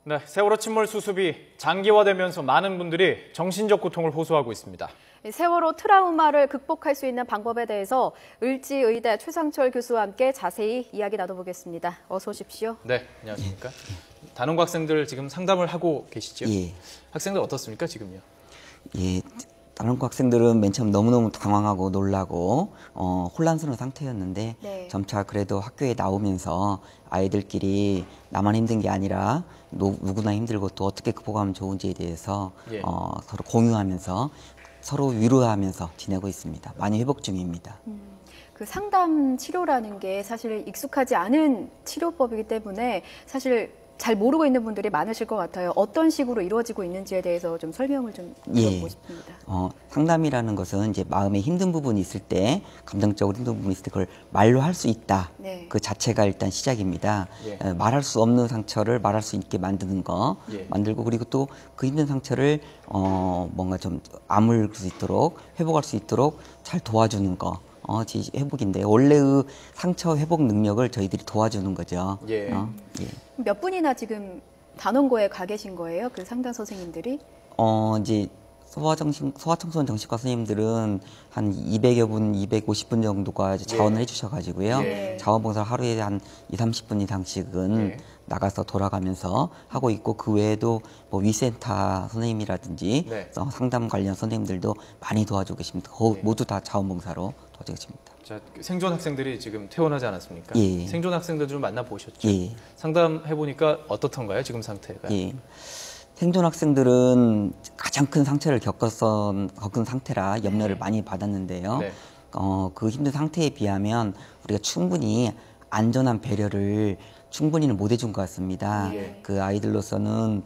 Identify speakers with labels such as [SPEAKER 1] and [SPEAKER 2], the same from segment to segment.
[SPEAKER 1] 네, 세월호 침몰 수습이 장기화되면서 많은 분들이 정신적 고통을 호소하고 있습니다.
[SPEAKER 2] 세월호 트라우마를 극복할 수 있는 방법에 대해서 을지의대 최상철 교수와 함께 자세히 이야기 나눠보겠습니다. 어서 오십시오.
[SPEAKER 1] 네, 안녕하십니까. 단원고 학생들 지금 상담을 하고 계시죠?
[SPEAKER 3] 예.
[SPEAKER 1] 학생들 어떻습니까, 지금요?
[SPEAKER 3] 예. 단원고 학생들은 맨 처음 너무너무 당황하고 놀라고 혼란스러운 상태였는데
[SPEAKER 2] 네.
[SPEAKER 3] 점차 그래도 학교에 나오면서 아이들끼리 나만 힘든 게 아니라 누구나 힘들고 또 어떻게 극복하면 좋은지에 대해서
[SPEAKER 1] 예.
[SPEAKER 3] 서로 공유하면서 서로 위로하면서 지내고 있습니다. 많이 회복 중입니다.
[SPEAKER 2] 그 상담 치료라는 게 사실 익숙하지 않은 치료법이기 때문에 사실 잘 모르고 있는 분들이 많으실 것 같아요. 어떤 식으로 이루어지고 있는지에 대해서 좀 설명을 좀 드려보고 싶습니다.
[SPEAKER 3] 상담이라는 것은 이제 마음에 힘든 부분이 있을 때, 감정적으로 힘든 부분이 있을 때 그걸 말로 할 수 있다.
[SPEAKER 2] 네.
[SPEAKER 3] 그 자체가 일단 시작입니다.
[SPEAKER 1] 예.
[SPEAKER 3] 말할 수 없는 상처를 말할 수 있게 만드는 거,
[SPEAKER 1] 예.
[SPEAKER 3] 만들고 그리고 또 그 힘든 상처를 뭔가 좀 아물 수 있도록 회복할 수 있도록 잘 도와주는 거. 회복인데 원래의 상처 회복 능력을 저희들이 도와주는 거죠.
[SPEAKER 1] 예.
[SPEAKER 3] 예.
[SPEAKER 2] 몇 분이나 지금 단원고에 가 계신 거예요? 그 상담 선생님들이?
[SPEAKER 3] 이제 소아청소년 정신과 선생님들은 한 200여 분, 250분 정도가 이제 자원을 해주셔가지고요.
[SPEAKER 2] 예.
[SPEAKER 3] 자원봉사를 하루에 한 2, 30분 이상씩은
[SPEAKER 1] 예.
[SPEAKER 3] 나가서 돌아가면서 하고 있고, 그 외에도 뭐 위센터 선생님이라든지
[SPEAKER 1] 네.
[SPEAKER 3] 상담 관련 선생님들도 많이 도와주고 계십니다.
[SPEAKER 1] 예.
[SPEAKER 3] 모두 다 자원봉사로 도와주고 계십니다.
[SPEAKER 1] 자, 생존 학생들이 지금 퇴원하지 않았습니까?
[SPEAKER 3] 예.
[SPEAKER 1] 생존 학생들 좀 만나보셨죠?
[SPEAKER 3] 예.
[SPEAKER 1] 상담해보니까 어떻던가요, 지금 상태가?
[SPEAKER 3] 예. 생존 학생들은 가장 큰 상처를 겪은 상태라 염려를 많이 받았는데요.
[SPEAKER 1] 네.
[SPEAKER 3] 그 힘든 상태에 비하면 우리가 충분히 안전한 배려를 충분히는 못 해준 것 같습니다.
[SPEAKER 1] 예.
[SPEAKER 3] 그 아이들로서는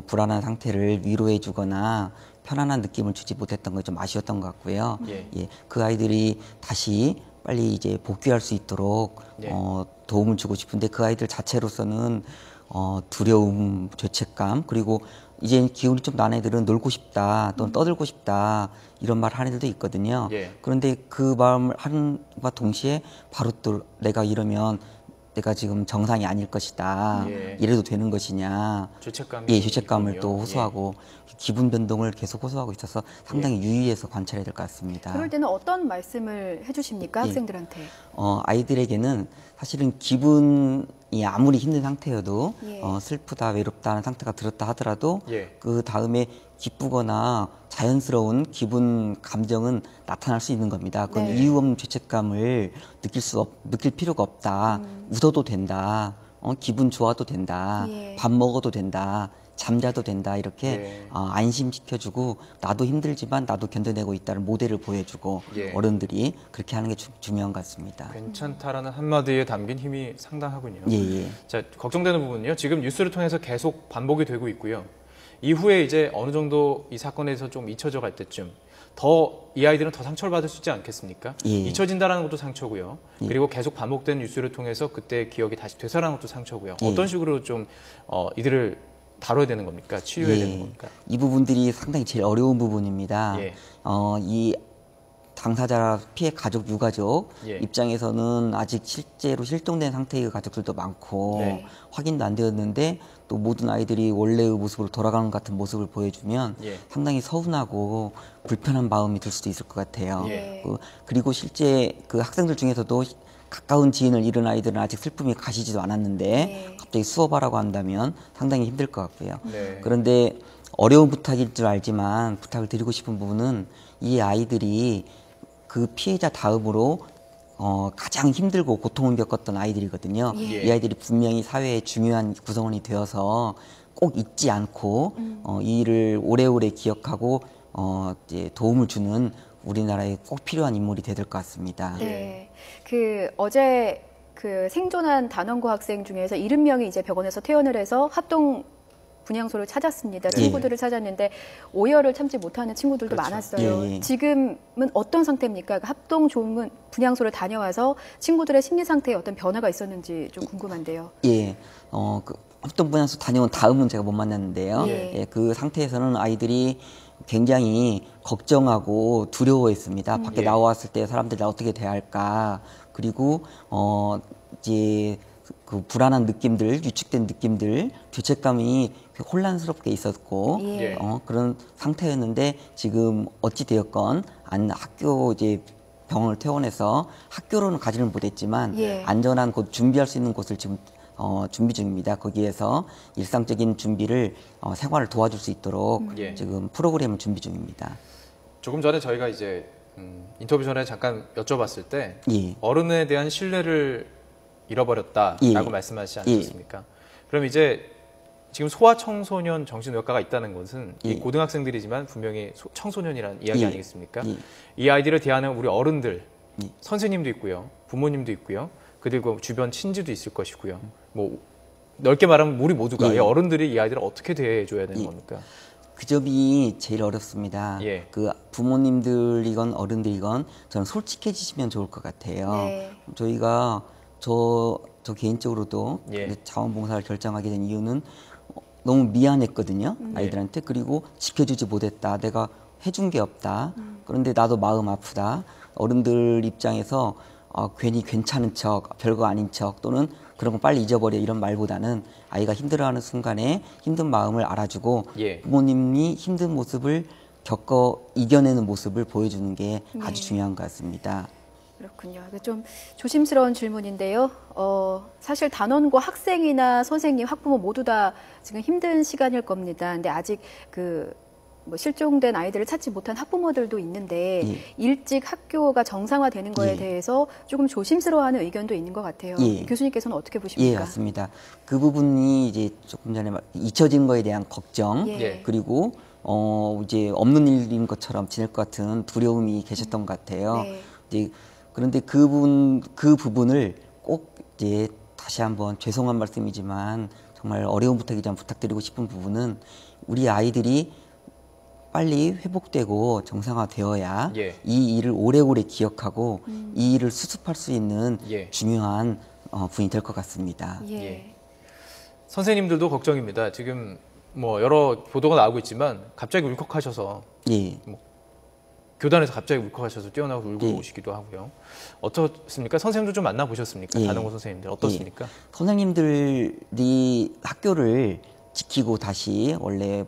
[SPEAKER 3] 불안한 상태를 위로해 주거나 편안한 느낌을 주지 못했던 게 좀 아쉬웠던 것 같고요.
[SPEAKER 1] 예.
[SPEAKER 3] 그 아이들이 다시 빨리 이제 복귀할 수 있도록
[SPEAKER 1] 예.
[SPEAKER 3] 도움을 주고 싶은데, 그 아이들 자체로서는 두려움, 죄책감, 그리고 이제 기운이 좀 난 애들은 놀고 싶다 또는 떠들고 싶다 이런 말 하는 애들도 있거든요.
[SPEAKER 1] 예.
[SPEAKER 3] 그런데 그 마음을 하는과 동시에 바로 또 내가 이러면 내가 지금 정상이 아닐 것이다.
[SPEAKER 1] 예.
[SPEAKER 3] 이래도 되는 것이냐.
[SPEAKER 1] 죄책감이
[SPEAKER 3] 죄책감을
[SPEAKER 1] 있군요.
[SPEAKER 3] 또 호소하고 기분 변동을 계속 호소하고 있어서 상당히 유의해서 관찰해야 될 것 같습니다.
[SPEAKER 2] 그럴 때는 어떤 말씀을 해주십니까? 학생들한테?
[SPEAKER 3] 아이들에게는 사실은 기분이 아무리 힘든 상태여도
[SPEAKER 2] 예.
[SPEAKER 3] 슬프다, 외롭다 하는 상태가 들었다 하더라도
[SPEAKER 1] 예.
[SPEAKER 3] 그 다음에 기쁘거나 자연스러운 기분, 감정은 나타날 수 있는 겁니다. 그건
[SPEAKER 2] 네.
[SPEAKER 3] 이유 없는 죄책감을 느낄 필요가 없다. 웃어도 된다. 기분 좋아도 된다.
[SPEAKER 2] 예.
[SPEAKER 3] 밥 먹어도 된다. 잠자도 된다. 이렇게
[SPEAKER 1] 네.
[SPEAKER 3] 안심시켜주고, 나도 힘들지만 나도 견뎌내고 있다는 모델을 보여주고,
[SPEAKER 1] 예.
[SPEAKER 3] 어른들이 그렇게 하는 게 중요한 것 같습니다.
[SPEAKER 1] 괜찮다라는 한마디에 담긴 힘이 상당하군요.
[SPEAKER 3] 예.
[SPEAKER 1] 자, 걱정되는 부분은요. 지금 뉴스를 통해서 계속 반복이 되고 있고요. 이후에 이제 어느 정도 이 사건에서 좀 잊혀져 갈 때쯤 이 아이들은 더 상처를 받을 수 있지 않겠습니까?
[SPEAKER 3] 예.
[SPEAKER 1] 잊혀진다는 것도 상처고요.
[SPEAKER 3] 예.
[SPEAKER 1] 그리고 계속 반복된 뉴스를 통해서 그때 기억이 다시 되살아나는 것도 상처고요.
[SPEAKER 3] 예.
[SPEAKER 1] 어떤 식으로 좀 이들을 다뤄야 되는 겁니까? 치유해야 되는 겁니까?
[SPEAKER 3] 이 부분들이 상당히 제일 어려운 부분입니다.
[SPEAKER 1] 예.
[SPEAKER 3] 이 당사자 피해 가족, 유가족
[SPEAKER 1] 예.
[SPEAKER 3] 입장에서는 아직 실제로 실종된 상태의 가족들도 많고
[SPEAKER 1] 네.
[SPEAKER 3] 확인도 안 되었는데, 또 모든 아이들이 원래의 모습으로 돌아가는 것 같은 모습을 보여주면
[SPEAKER 1] 예.
[SPEAKER 3] 상당히 서운하고 불편한 마음이 들 수도 있을 것 같아요.
[SPEAKER 2] 예.
[SPEAKER 3] 그리고 실제 그 학생들 중에서도 가까운 지인을 잃은 아이들은 아직 슬픔이 가시지도 않았는데
[SPEAKER 2] 네.
[SPEAKER 3] 갑자기 수업하라고 한다면 상당히 힘들 것 같고요.
[SPEAKER 1] 네.
[SPEAKER 3] 그런데 어려운 부탁일 줄 알지만 부탁을 드리고 싶은 부분은, 이 아이들이 그 피해자 다음으로 가장 힘들고 고통을 겪었던 아이들이거든요.
[SPEAKER 2] 예.
[SPEAKER 3] 이 아이들이 분명히 사회의 중요한 구성원이 되어서 꼭 잊지 않고 이 일을 오래오래 기억하고 이제 도움을 주는 우리나라에 꼭 필요한 인물이 될 것 같습니다.
[SPEAKER 2] 네. 어제 생존한 단원고 학생 중에서 70명이 이제 병원에서 퇴원을 해서 합동 분향소를 찾았습니다. 친구들을 찾았는데 오열을 참지 못하는 친구들도
[SPEAKER 1] 그렇죠.
[SPEAKER 2] 많았어요.
[SPEAKER 3] 예.
[SPEAKER 2] 지금은 어떤 상태입니까? 합동 조문 분향소를 다녀와서 친구들의 심리 상태에 어떤 변화가 있었는지 좀 궁금한데요.
[SPEAKER 3] 예, 합동 분향소 다녀온 다음은 제가 못 만났는데요.
[SPEAKER 2] 예.
[SPEAKER 3] 그 상태에서는 아이들이 굉장히 걱정하고 두려워했습니다. 밖에
[SPEAKER 1] 예.
[SPEAKER 3] 나왔을 때 사람들이 나 어떻게 대할까. 그리고 이제 그 불안한 느낌들, 유축된 느낌들, 죄책감이 혼란스럽게 있었고
[SPEAKER 2] 예.
[SPEAKER 3] 그런 상태였는데 지금 어찌 되었건 학교 이제 병원을 퇴원해서 학교로는 가지는 못했지만
[SPEAKER 2] 예.
[SPEAKER 3] 안전한 곳 준비할 수 있는 곳을 지금 준비 중입니다. 거기에서 일상적인 준비를 생활을 도와줄 수 있도록
[SPEAKER 1] 예.
[SPEAKER 3] 지금 프로그램을 준비 중입니다.
[SPEAKER 1] 조금 전에 저희가 이제 인터뷰 전에 잠깐 여쭤봤을 때
[SPEAKER 3] 예.
[SPEAKER 1] 어른에 대한 신뢰를 잃어버렸다라고
[SPEAKER 3] 예.
[SPEAKER 1] 말씀하시지 않으셨습니까? 그럼 이제 지금 소아청소년 정신의학과가 있다는 것은 이
[SPEAKER 3] 예.
[SPEAKER 1] 고등학생들이지만 분명히 청소년이라는 이야기
[SPEAKER 3] 예.
[SPEAKER 1] 아니겠습니까?
[SPEAKER 3] 예.
[SPEAKER 1] 이 아이들을 대하는 우리 어른들,
[SPEAKER 3] 예.
[SPEAKER 1] 선생님도 있고요, 부모님도 있고요, 그리고 주변 친지도 있을 것이고요. 뭐 넓게 말하면 우리 모두가
[SPEAKER 3] 예.
[SPEAKER 1] 이 어른들이 이 아이들을 어떻게 대해줘야 되는
[SPEAKER 3] 예.
[SPEAKER 1] 겁니까?
[SPEAKER 3] 그 점이 제일 어렵습니다.
[SPEAKER 1] 예.
[SPEAKER 3] 그 부모님들이건 어른들이건 저는 솔직해지시면 좋을 것 같아요.
[SPEAKER 2] 네.
[SPEAKER 3] 저희가 저 개인적으로도
[SPEAKER 1] 예.
[SPEAKER 3] 자원봉사를 결정하게 된 이유는 너무 미안했거든요.
[SPEAKER 1] 네.
[SPEAKER 3] 아이들한테. 그리고 지켜주지 못했다. 내가 해준 게 없다. 그런데 나도 마음 아프다. 어른들 입장에서 괜히 괜찮은 척, 별거 아닌 척 또는 그런 거 빨리 잊어버려 이런 말보다는 아이가 힘들어하는 순간에 힘든 마음을 알아주고
[SPEAKER 1] 예.
[SPEAKER 3] 부모님이 힘든 모습을 겪어 이겨내는 모습을 보여주는 게 아주 중요한 것 같습니다.
[SPEAKER 2] 그렇군요. 이거 좀 조심스러운 질문인데요. 사실 단원고 학생이나 선생님, 학부모 모두 다 지금 힘든 시간일 겁니다. 근데 아직 뭐 실종된 아이들을 찾지 못한 학부모들도 있는데
[SPEAKER 3] 예.
[SPEAKER 2] 일찍 학교가 정상화되는 거에
[SPEAKER 3] 예.
[SPEAKER 2] 대해서 조금 조심스러워하는 의견도 있는 것 같아요.
[SPEAKER 3] 예.
[SPEAKER 2] 교수님께서는 어떻게
[SPEAKER 3] 예,
[SPEAKER 2] 보십니까?
[SPEAKER 3] 맞습니다. 그 부분이 이제 조금 전에 잊혀진 거에 대한 걱정,
[SPEAKER 2] 예.
[SPEAKER 3] 그리고 이제 없는 일인 것처럼 지낼 것 같은 두려움이 계셨던 것 같아요.
[SPEAKER 2] 네.
[SPEAKER 3] 이제 그런데 그 부분을 꼭 이제 다시 한번 죄송한 말씀이지만 정말 어려운 부탁이 좀 부탁드리고 싶은 부분은 우리 아이들이 빨리 회복되고 정상화되어야
[SPEAKER 1] 예.
[SPEAKER 3] 이 일을 오래오래 기억하고 이 일을 수습할 수 있는
[SPEAKER 1] 예.
[SPEAKER 3] 중요한 분이 될 것 같습니다.
[SPEAKER 2] 예.
[SPEAKER 1] 예. 선생님들도 걱정입니다. 지금 뭐 여러 보도가 나오고 있지만 갑자기 울컥하셔서
[SPEAKER 3] 예.
[SPEAKER 1] 교단에서 갑자기 울컥하셔서 뛰어나고 울고
[SPEAKER 3] 예.
[SPEAKER 1] 오시기도 하고요. 어떻습니까? 선생님도 좀 만나보셨습니까?
[SPEAKER 3] 예.
[SPEAKER 1] 단원고 선생님들 어떻습니까?
[SPEAKER 3] 선생님들이 학교를 지키고 다시 원래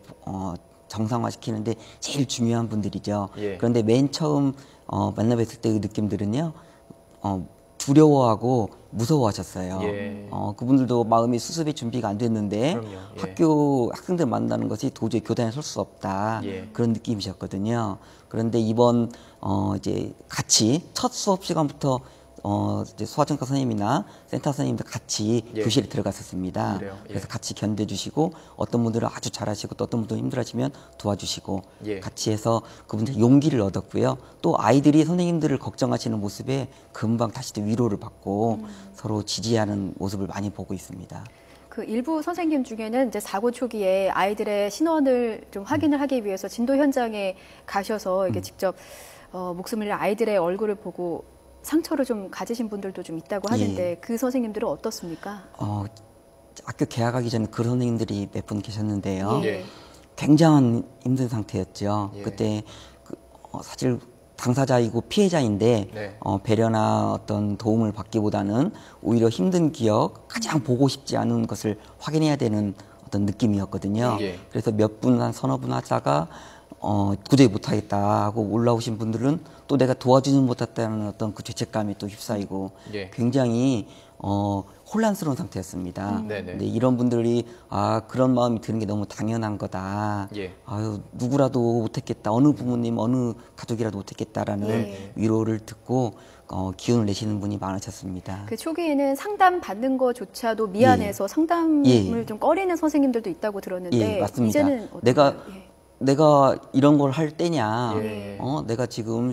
[SPEAKER 3] 정상화시키는데 제일 중요한 분들이죠.
[SPEAKER 1] 예.
[SPEAKER 3] 그런데 맨 처음 만나뵀을 때 그 느낌들은요, 두려워하고 무서워하셨어요.
[SPEAKER 1] 예.
[SPEAKER 3] 그분들도 마음이 수습이 준비가 안 됐는데
[SPEAKER 1] 그럼요. 예.
[SPEAKER 3] 학생들 만나는 것이 도저히 교단에 설 수 없다.
[SPEAKER 1] 예.
[SPEAKER 3] 그런 느낌이셨거든요. 그런데 이번 이제 같이 첫 수업 시간부터 이제 소아정과 선생님이나 센터 선생님들 같이
[SPEAKER 1] 예.
[SPEAKER 3] 교실에 들어갔었습니다.
[SPEAKER 1] 그래요? 예.
[SPEAKER 3] 그래서 같이 견뎌주시고 어떤 분들은 아주 잘하시고 또 어떤 분들은 힘들어하시면 도와주시고
[SPEAKER 1] 예.
[SPEAKER 3] 같이 해서 그분들 용기를 얻었고요. 또 아이들이 선생님들을 걱정하시는 모습에 금방 다시 또 위로를 받고 서로 지지하는 모습을 많이 보고 있습니다.
[SPEAKER 2] 그 일부 선생님 중에는 이제 사고 초기에 아이들의 신원을 좀 확인을 하기 위해서 진도 현장에 가셔서 이게 직접 목숨을 잃은 아이들의 얼굴을 보고 상처를 좀 가지신 분들도 좀 있다고 하는데 그 선생님들은 어떻습니까?
[SPEAKER 3] 학교 개학하기 전에 그 선생님들이 몇 분 계셨는데요.
[SPEAKER 1] 예.
[SPEAKER 3] 굉장한 힘든 상태였죠.
[SPEAKER 1] 예.
[SPEAKER 3] 그때 사실 당사자이고 피해자인데
[SPEAKER 1] 네.
[SPEAKER 3] 배려나 어떤 도움을 받기보다는 오히려 힘든 기억, 가장 보고 싶지 않은 것을 확인해야 되는 어떤 느낌이었거든요.
[SPEAKER 1] 예.
[SPEAKER 3] 그래서 몇 분, 한 서너 분 하다가 도저히 못하겠다 하고 올라오신 분들은 또 내가 도와주지 못했다는 어떤 그 죄책감이 또 휩싸이고
[SPEAKER 1] 예.
[SPEAKER 3] 굉장히 혼란스러운 상태였습니다.
[SPEAKER 1] 네네.
[SPEAKER 3] 근데 이런 분들이 그런 마음이 드는 게 너무 당연한 거다.
[SPEAKER 1] 예.
[SPEAKER 3] 아유 누구라도 못했겠다. 어느 부모님, 어느 가족이라도 못했겠다라는
[SPEAKER 1] 네.
[SPEAKER 3] 위로를 듣고 기운을 내시는 분이 많으셨습니다.
[SPEAKER 2] 그 초기에는 상담 받는 것조차도 미안해서 상담을
[SPEAKER 3] 예.
[SPEAKER 2] 좀 꺼리는 선생님들도 있다고 들었는데
[SPEAKER 3] 예, 맞습니다.
[SPEAKER 2] 이제는 어떤가요?
[SPEAKER 3] 내가 이런 걸 할 때냐?
[SPEAKER 1] 예.
[SPEAKER 3] 내가 지금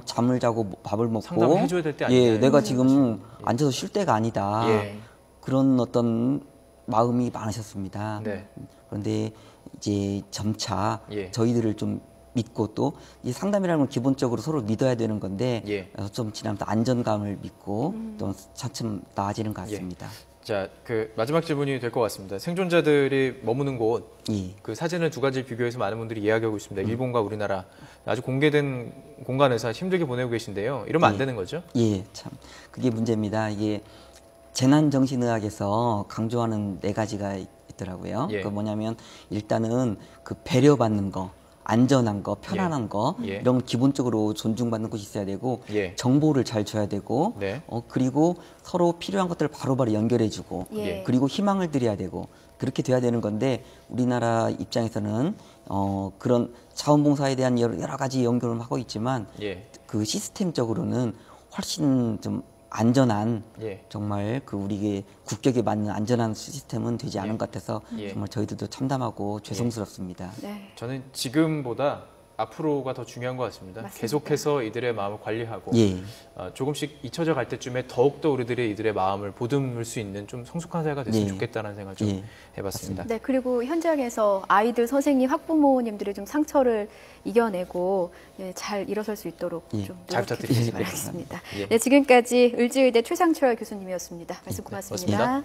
[SPEAKER 3] 잠을 자고 밥을 먹고
[SPEAKER 1] 상담해줘야 될때 아니냐.
[SPEAKER 3] 예, 내가 지금 앉아서 쉴 때가 아니다.
[SPEAKER 1] 예.
[SPEAKER 3] 그런 어떤 마음이 많으셨습니다.
[SPEAKER 1] 네.
[SPEAKER 3] 그런데 이제 점차
[SPEAKER 1] 예.
[SPEAKER 3] 저희들을 좀 믿고 또 이 상담이라는 건 기본적으로 서로 믿어야 되는 건데
[SPEAKER 1] 예.
[SPEAKER 3] 좀 지나면서 안정감을 믿고 또 차츰 나아지는 것 같습니다.
[SPEAKER 1] 자, 그 마지막 질문이 될 것 같습니다. 생존자들이 머무는 곳,
[SPEAKER 3] 예.
[SPEAKER 1] 그 사진을 두 가지를 비교해서 많은 분들이 이야기하고 있습니다. 일본과 우리나라 아주 공개된 공간에서 힘들게 보내고 계신데요. 이러면 안 되는 거죠?
[SPEAKER 3] 예, 참 그게 문제입니다. 이게 재난정신의학에서 강조하는 4가지가 있더라고요.
[SPEAKER 1] 예.
[SPEAKER 3] 그 뭐냐면 일단은 그 배려받는 거, 안전한 거, 편안한 거
[SPEAKER 1] 예.
[SPEAKER 3] 이런 건 기본적으로 존중받는 곳이 있어야 되고
[SPEAKER 1] 예.
[SPEAKER 3] 정보를 잘 줘야 되고
[SPEAKER 1] 네.
[SPEAKER 3] 그리고 서로 필요한 것들을 바로바로 연결해주고
[SPEAKER 2] 예.
[SPEAKER 3] 그리고 희망을 드려야 되고 그렇게 돼야 되는 건데 우리나라 입장에서는 그런 자원봉사에 대한 여러 가지 연결을 하고 있지만
[SPEAKER 1] 예.
[SPEAKER 3] 그 시스템적으로는 훨씬 좀 안전한
[SPEAKER 1] 예.
[SPEAKER 3] 정말 그 우리의 국격에 맞는 안전한 시스템은 되지 않은
[SPEAKER 1] 예.
[SPEAKER 3] 것 같아서
[SPEAKER 1] 예.
[SPEAKER 3] 정말 저희들도 참담하고 죄송스럽습니다.
[SPEAKER 2] 네.
[SPEAKER 1] 저는 지금보다 앞으로가 더 중요한 것 같습니다.
[SPEAKER 2] 맞습니다.
[SPEAKER 1] 계속해서 이들의 마음을 관리하고
[SPEAKER 3] 예.
[SPEAKER 1] 조금씩 잊혀져 갈 때쯤에 더욱더 우리들의 이들의 마음을 보듬을 수 있는 좀 성숙한 사회가 됐으면
[SPEAKER 3] 예.
[SPEAKER 1] 좋겠다는 생각을 좀
[SPEAKER 3] 예.
[SPEAKER 1] 해봤습니다.
[SPEAKER 2] 네, 그리고 현장에서 아이들, 선생님, 학부모님들의 좀 상처를 이겨내고 잘 일어설 수 있도록
[SPEAKER 3] 예.
[SPEAKER 2] 좀
[SPEAKER 1] 잘
[SPEAKER 2] 노력해
[SPEAKER 1] 부탁드리겠습니다.
[SPEAKER 2] 주시기 바라겠습니다.
[SPEAKER 1] 예.
[SPEAKER 2] 네, 지금까지 을지의대 최상철 교수님이었습니다. 말씀
[SPEAKER 3] 네,
[SPEAKER 2] 고맙습니다.